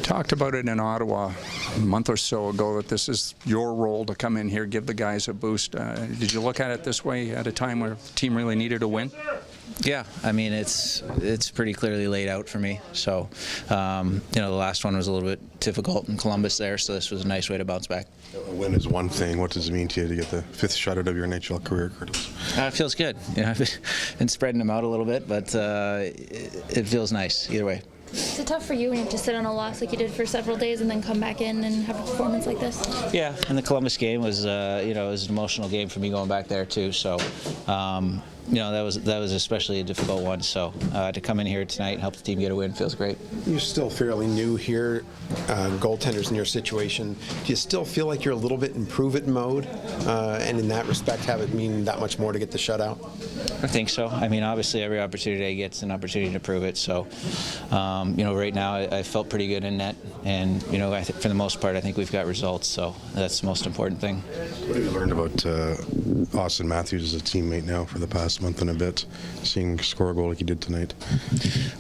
talked about it in Ottawa a month or so ago, that this is your role to come in here, give the guys a boost. Did you look at it this way at a time where the team really needed a win? Yeah, I mean, it's pretty clearly laid out for me. So, the last one was a little bit difficult in Columbus there, so this was a nice way to bounce back. A win is one thing. What does it mean to you to get the 5th shutout of your NHL career, Curtis? It feels good. I've been spreading them out a little bit, but it feels nice either way. Is it tough for you when you have to sit on a loss like you did for several days and then come back in and have a performance like this? Yeah, and the Columbus game was, it was an emotional game for me going back there too. So, that was especially a difficult one. So to come in here tonight and help the team get a win feels great. You're still fairly new here, goaltenders in your situation. Do you still feel like you're a little bit in prove-it mode, and in that respect have it mean that much more to get the shutout? I think so. I mean, obviously every opportunity I get is an opportunity to prove it. So, right now I felt pretty good in net, and I think for the most part I think we've got results. So that's the most important thing. What have you learned about Austin Matthews as a teammate now for the past month and a bit, seeing score a goal like he did tonight?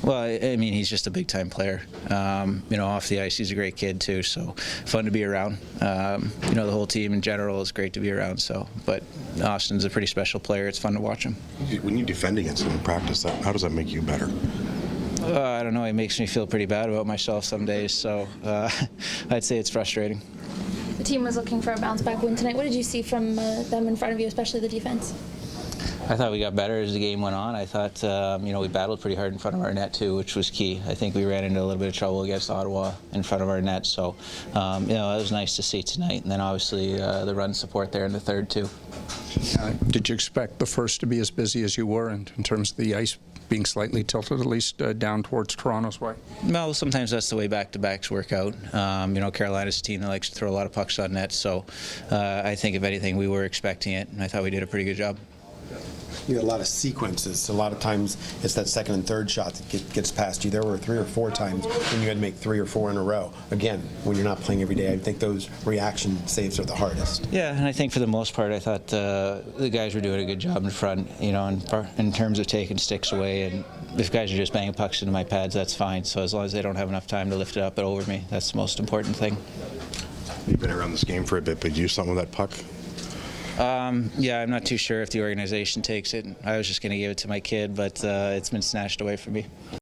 Well, I mean, he's just a big-time player. Off the ice, he's a great kid too. So fun to be around. The whole team in general is great to be around. So, but Austin's a pretty special player. It's fun to watch him. When you defend against him in practice, how does that make you better? I don't know. It makes me feel pretty bad about myself some days. So I'd say it's frustrating. The team was looking for a bounce-back win tonight. What did you see from them in front of you, especially the defense? I thought we got better as the game went on. I thought, we battled pretty hard in front of our net too, which was key. I think we ran into a little bit of trouble against Ottawa in front of our net. So, it was nice to see tonight. And then obviously the run support there in the third too. Did you expect the first to be as busy as you were in terms of the ice being slightly tilted, at least down towards Toronto's way? Well, sometimes that's the way back-to-backs work out. Carolina's a team that likes to throw a lot of pucks on net. So I think, if anything, we were expecting it, and I thought we did a pretty good job. You had a lot of sequences. A lot of times it's that second and third shot that gets past you. There were 3 or 4 times when you had to make 3 or 4 in a row. Again, when you're not playing every day, I think those reaction saves are the hardest. Yeah, and I think for the most part, I thought the guys were doing a good job in front, in terms of taking sticks away. And if guys are just banging pucks into my pads, that's fine. So as long as they don't have enough time to lift it up and over me, that's the most important thing. You've been around this game for a bit, but do you do something with that puck? Yeah, I'm not too sure if the organization takes it. I was just going to give it to my kid, but it's been snatched away from me.